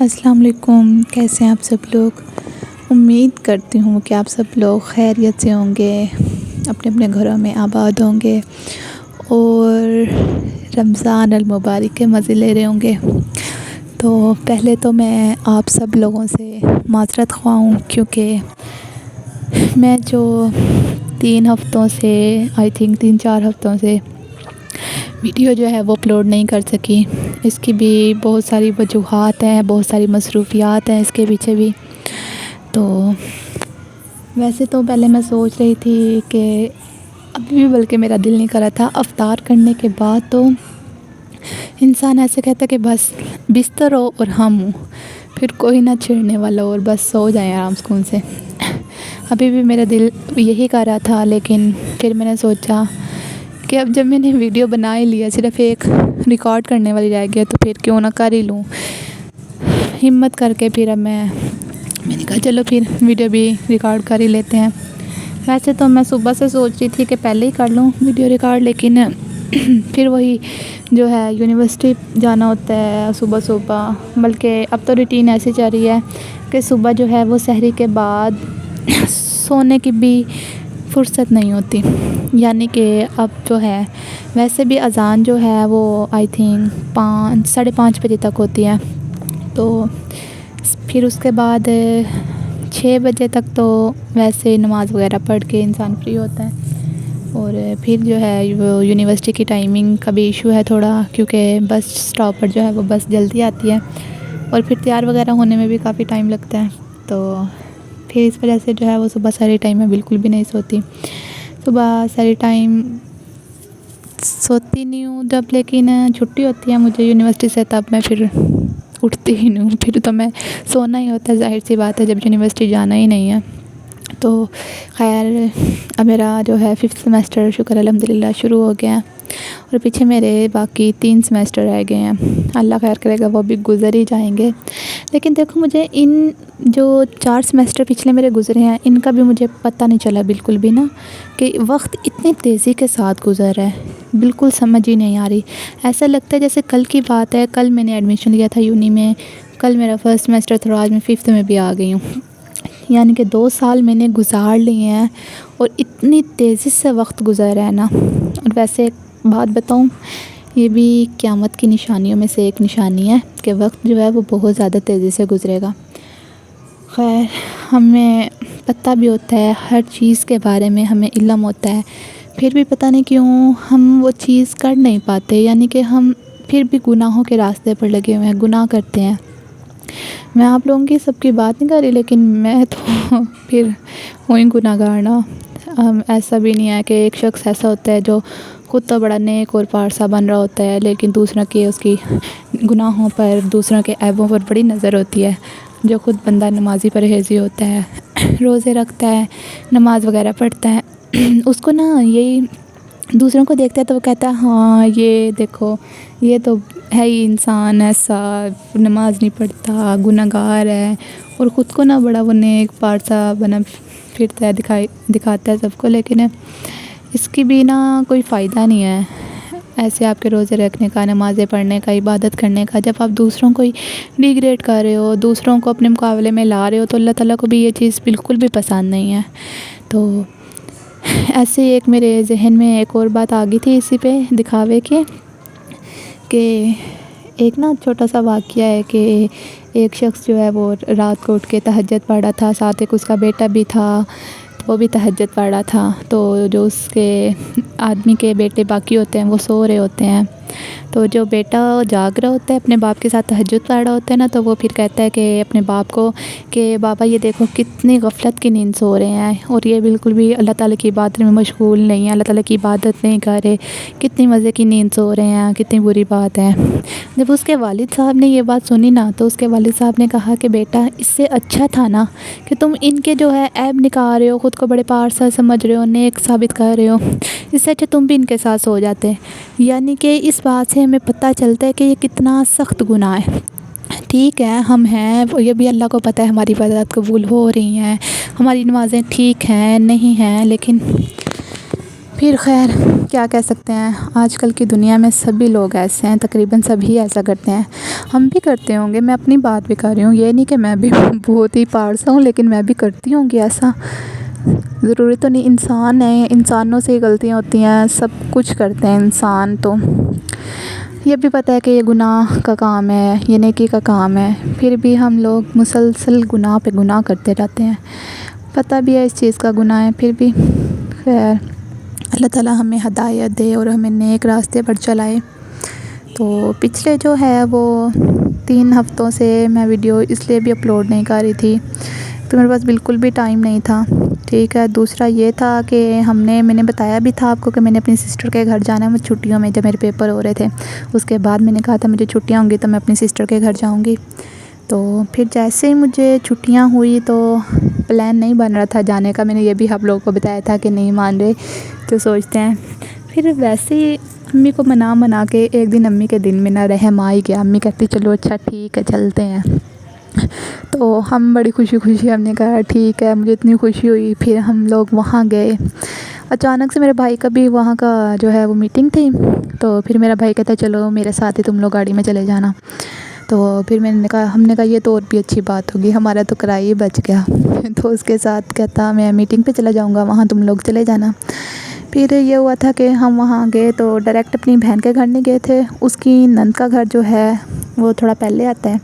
السلام علیکم، کیسے ہیں آپ سب لوگ؟ امید کرتی ہوں کہ آپ سب لوگ خیریت سے ہوں گے، اپنے اپنے گھروں میں آباد ہوں گے اور رمضان المبارک کے مزے لے رہے ہوں گے۔ تو پہلے تو میں آپ سب لوگوں سے معذرت خواہ ہوں، کیونکہ میں جو 3 ہفتوں سے ویڈیو جو ہے وہ اپلوڈ نہیں کر سکی۔ اس کی بھی بہت ساری وجوہات ہیں، بہت ساری مصروفیات ہیں اس کے پیچھے بھی۔ تو ویسے تو پہلے میں سوچ رہی تھی کہ ابھی بھی بلکہ میرا دل نہیں کر رہا تھا، افطار کرنے کے بعد تو انسان ایسے کہتا ہے کہ بس بستر ہو اور ہم ہوں، پھر کوئی نہ چھیڑنے والا اور بس سو جائیں آرام سکون سے۔ ابھی بھی میرا دل یہی کر رہا تھا، لیکن پھر میں نے سوچا کہ اب جب میں نے ویڈیو بنا ہی لیا، صرف ایک ریکارڈ کرنے والی رہ گیا، تو پھر کیوں نہ کر ہی لوں۔ ہمت کر کے پھر اب میں نے کہا چلو پھر ویڈیو بھی ریکارڈ کر ہی لیتے ہیں۔ ویسے تو میں صبح سے سوچ رہی تھی کہ پہلے ہی کر لوں ویڈیو ریکارڈ، لیکن پھر وہی جو ہے یونیورسٹی جانا ہوتا ہے صبح صبح، بلکہ اب تو روٹین ایسی چل رہی ہے کہ صبح جو ہے وہ سحری کے بعد سونے کی بھی فرصت نہیں ہوتی، یعنی کہ اب جو ہے ویسے بھی اذان جو ہے وہ آئی تھنک 5:30 بجے تک ہوتی ہے، تو پھر اس کے بعد 6 بجے تک تو ویسے نماز وغیرہ پڑھ کے انسان فری ہوتا ہے۔ اور پھر جو ہے وہ یونیورسٹی کی ٹائمنگ کا بھی ایشو ہے تھوڑا، کیونکہ بس اسٹاپ پر جو ہے وہ بس جلدی آتی ہے اور پھر تیار وغیرہ ہونے میں بھی کافی ٹائم لگتا ہے، تو پھر اس وجہ سے جو ہے وہ صبح ساری ٹائم میں بالکل بھی نہیں سوتی۔ صبح ساری ٹائم سوتی نہیں ہوں جب، لیکن چھٹی ہوتی ہے مجھے یونیورسٹی سے تب میں پھر اٹھتی ہی نہیں ہوں، پھر تو میں سونا ہی ہوتا ہے، ظاہر سی بات ہے جب یونیورسٹی جانا ہی نہیں ہے۔ تو خیر اب میرا جو ہے 5th سیمسٹر شکر الحمدللہ شروع ہو گیا ہے، اور پیچھے میرے باقی 3 سیمسٹر رہ گئے ہیں، اللہ خیر کرے گا وہ بھی گزر ہی جائیں گے۔ لیکن دیکھو مجھے ان جو 4 سیمسٹر پچھلے میرے گزرے ہیں، ان کا بھی مجھے پتہ نہیں چلا بالکل بھی نا، کہ وقت اتنی تیزی کے ساتھ گزر رہا ہے، بالکل سمجھ ہی نہیں آ رہی۔ ایسا لگتا ہے جیسے کل کی بات ہے، کل میں نے ایڈمیشن لیا تھا یونی میں، کل میرا 1st سیمسٹر تھا اور آج میں 5th میں بھی آ گئی ہوں، یعنی کہ 2 سال میں نے گزار لیے ہیں اور اتنی تیزی سے وقت گزر رہا ہے نا۔ اور ویسے ایک بات بتاؤں، یہ بھی قیامت کی نشانیوں میں سے ایک نشانی ہے کہ وقت جو ہے وہ بہت زیادہ تیزی سے گزرے گا۔ خیر ہمیں پتہ بھی ہوتا ہے، ہر چیز کے بارے میں ہمیں علم ہوتا ہے، پھر بھی پتہ نہیں کیوں ہم وہ چیز کر نہیں پاتے، یعنی کہ ہم پھر بھی گناہوں کے راستے پر لگے ہوئے ہیں، گناہ کرتے ہیں۔ میں آپ لوگوں کی سب کی بات نہیں کر رہی، لیکن میں تو پھر وہی گناہ گار نا۔ ایسا بھی نہیں ہے کہ ایک شخص ایسا ہوتا ہے جو خود تو بڑا نیک اور پارسا بن رہا ہوتا ہے، لیکن دوسروں کے اس کی گناہوں پر، دوسروں کے عیبوں پر بڑی نظر ہوتی ہے۔ جو خود بندہ نمازی پرہیزی ہوتا ہے، روزے رکھتا ہے، نماز وغیرہ پڑھتا ہے، اس کو نا یہی دوسروں کو دیکھتا ہے تو وہ کہتا ہے ہاں یہ دیکھو یہ تو ہے ہی انسان ایسا، نماز نہیں پڑھتا، گناہ گار ہے، اور خود کو نا بڑا وہ نیک پارسا بنا پھرتا ہے، دکھاتا ہے سب کو، لیکن اس کی بھی نا کوئی فائدہ نہیں ہے ایسے آپ کے روزے رکھنے کا، نمازیں پڑھنے کا، عبادت کرنے کا، جب آپ دوسروں کو ہی ڈیگریڈ کر رہے ہو، دوسروں کو اپنے مقابلے میں لا رہے ہو، تو اللہ تعالیٰ کو بھی یہ چیز بالکل بھی پسند نہیں ہے۔ تو ایسے ایک میرے ذہن میں ایک اور بات آ گئی تھی اسی پہ دکھاوے کے، کہ ایک نا چھوٹا سا واقعہ ہے کہ ایک شخص جو ہے وہ رات کو اٹھ کے تہجد پڑھ رہا تھا، ساتھ ایک اس کا بیٹا بھی تھا، وہ بھی تہجد پڑھ رہا تھا، تو جو اس کے آدمی کے بیٹے باقی ہوتے ہیں وہ سو رہے ہوتے ہیں، تو جو بیٹا جاگ رہا ہوتا ہے اپنے باپ کے ساتھ تہجد پڑھ رہا ہوتا ہے نا، تو وہ پھر کہتا ہے کہ اپنے باپ کو کہ بابا یہ دیکھو کتنی غفلت کی نیند سو رہے ہیں، اور یہ بالکل بھی اللہ تعالیٰ کی عبادت میں مشغول نہیں ہیں، اللہ تعالیٰ کی عبادت نہیں کر رہے، کتنی مزے کی نیند سو رہے ہیں، کتنی بری بات ہے۔ جب اس کے والد صاحب نے یہ بات سنی نا، تو اس کے والد صاحب نے کہا کہ بیٹا اس سے اچھا تھا نا کہ تم ان کے جو ہے عیب نکال رہے ہو، خود کو بڑے پارسا سمجھ رہے ہو، نیک ثابت کر رہے ہو، اس سے اچھا تم بھی ان کے ساتھ سو جاتے۔ یعنی کہ اس بات سے ہمیں پتہ چلتا ہے کہ یہ کتنا سخت گناہ ہے۔ ٹھیک ہے ہم ہیں، یہ بھی اللہ کو پتہ ہے ہماری عبادات قبول ہو رہی ہیں، ہماری نمازیں ٹھیک ہیں نہیں ہیں، لیکن پھر خیر کیا کہہ سکتے ہیں، آج کل کی دنیا میں سبھی لوگ ایسے ہیں، تقریباً سبھی ایسا کرتے ہیں، ہم بھی کرتے ہوں گے، میں اپنی بات بھی کر رہی ہوں، یہ نہیں کہ میں بھی بہت ہی پارسا ہوں، لیکن میں بھی کرتی ہوں گی ایسا، ضروری تو نہیں، انسان ہیں، انسانوں سے ہی غلطیاں ہوتی ہیں، سب کچھ کرتے ہیں انسان، تو یہ بھی پتہ ہے کہ یہ گناہ کا کام ہے، یہ نیکی کا کام ہے، پھر بھی ہم لوگ مسلسل گناہ پہ گناہ کرتے رہتے ہیں، پتہ بھی ہے اس چیز کا گناہ ہے، پھر بھی خیر اللہ تعالیٰ ہمیں ہدایت دے اور ہمیں نیک راستے پر چلائے۔ تو پچھلے جو ہے وہ 3 ہفتوں سے میں ویڈیو اس لیے بھی اپلوڈ نہیں کر رہی تھی تو میرے پاس بالکل بھی ٹائم نہیں تھا، ٹھیک ہے۔ دوسرا یہ تھا کہ میں نے بتایا بھی تھا آپ کو کہ میں نے اپنی سسٹر کے گھر جانا ہے، چھٹیوں میں جب میرے پیپر ہو رہے تھے، اس کے بعد میں نے کہا تھا مجھے چھٹیاں ہوں گی تو میں اپنی سسٹر کے گھر جاؤں گی۔ تو پھر جیسے ہی مجھے چھٹیاں ہوئی تو پلان نہیں بن رہا تھا جانے کا، میں نے یہ بھی آپ لوگوں کو بتایا تھا کہ نہیں مان رہے تو سوچتے ہیں، پھر ویسے ہی امی کو منا کے ایک دن امی کے دل میں نہ رحم آ ہی گیا، امی کہتی چلو اچھا ٹھیک ہے چلتے ہیں، تو ہم بڑی خوشی ہم نے کہا ٹھیک ہے، مجھے اتنی خوشی ہوئی، پھر ہم لوگ وہاں گئے، اچانک سے میرے بھائی کا بھی وہاں کا جو ہے وہ میٹنگ تھی، تو پھر میرا بھائی کہتا چلو میرے ساتھ ہی تم لوگ گاڑی میں چلے جانا، تو پھر ہم نے کہا یہ تو اور بھی اچھی بات ہوگی، ہمارا تو کرایہ ہی بچ گیا، تو اس کے ساتھ کہتا میں میٹنگ پہ چلا جاؤں گا، وہاں تم لوگ چلے جانا۔ پھر یہ ہوا تھا کہ ہم وہاں گئے تو ڈائریکٹ اپنی بہن کے گھر نہیں گئے تھے، اس کی نند کا گھر جو ہے وہ تھوڑا پہلے آتا ہے،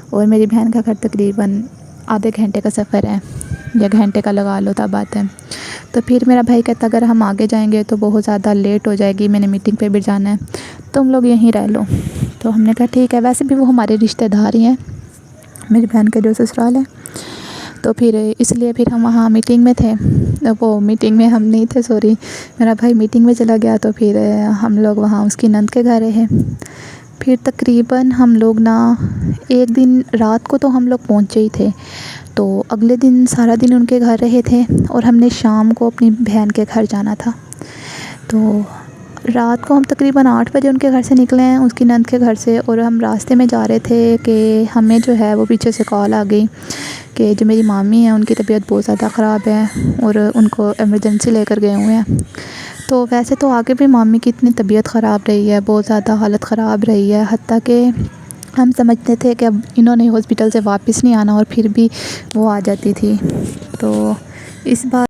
اور میری بہن کا گھر تقریباً آدھے گھنٹے کا سفر ہے، یا گھنٹے کا لگا لو تب بات ہے۔ تو پھر میرا بھائی کہتا اگر ہم آگے جائیں گے تو بہت زیادہ لیٹ ہو جائے گی، میں نے میٹنگ پہ بھی جانا ہے، تم لوگ یہیں رہ لو، تو ہم نے کہا ٹھیک ہے، ویسے بھی وہ ہمارے رشتہ دار ہی ہیں، میری بہن کے جو سسرال ہے، تو پھر اس لیے پھر ہم وہاں میٹنگ میں تھے، وہ میٹنگ میں ہم نہیں تھے، سوری، میرا بھائی میٹنگ میں چلا گیا، تو پھر ہم لوگ وہاں اس کی نند کے گھر رہے، پھر تقریباً ہم لوگ ایک دن رات کو تو ہم لوگ پہنچے ہی تھے، تو اگلے دن سارا دن ان کے گھر رہے تھے، اور ہم نے شام کو اپنی بہن کے گھر جانا تھا، تو رات کو ہم تقریباً 8 بجے ان کے گھر سے نکلے ہیں، اس کی نند کے گھر سے، اور ہم راستے میں جا رہے تھے کہ ہمیں جو ہے وہ پیچھے سے کال آ گئی کہ جو میری مامی ہیں ان کی طبیعت بہت زیادہ خراب ہے، اور ان کو ایمرجنسی لے کر گئے ہوئے ہیں، تو ویسے تو آگے بھی مامی کی اتنی طبیعت خراب رہی ہے، بہت زیادہ حالت خراب رہی ہے، حتیٰ کہ ہم سمجھتے تھے کہ اب انہوں نے ہاسپٹل سے واپس نہیں آنا، اور پھر بھی وہ آ جاتی تھی، تو اس بات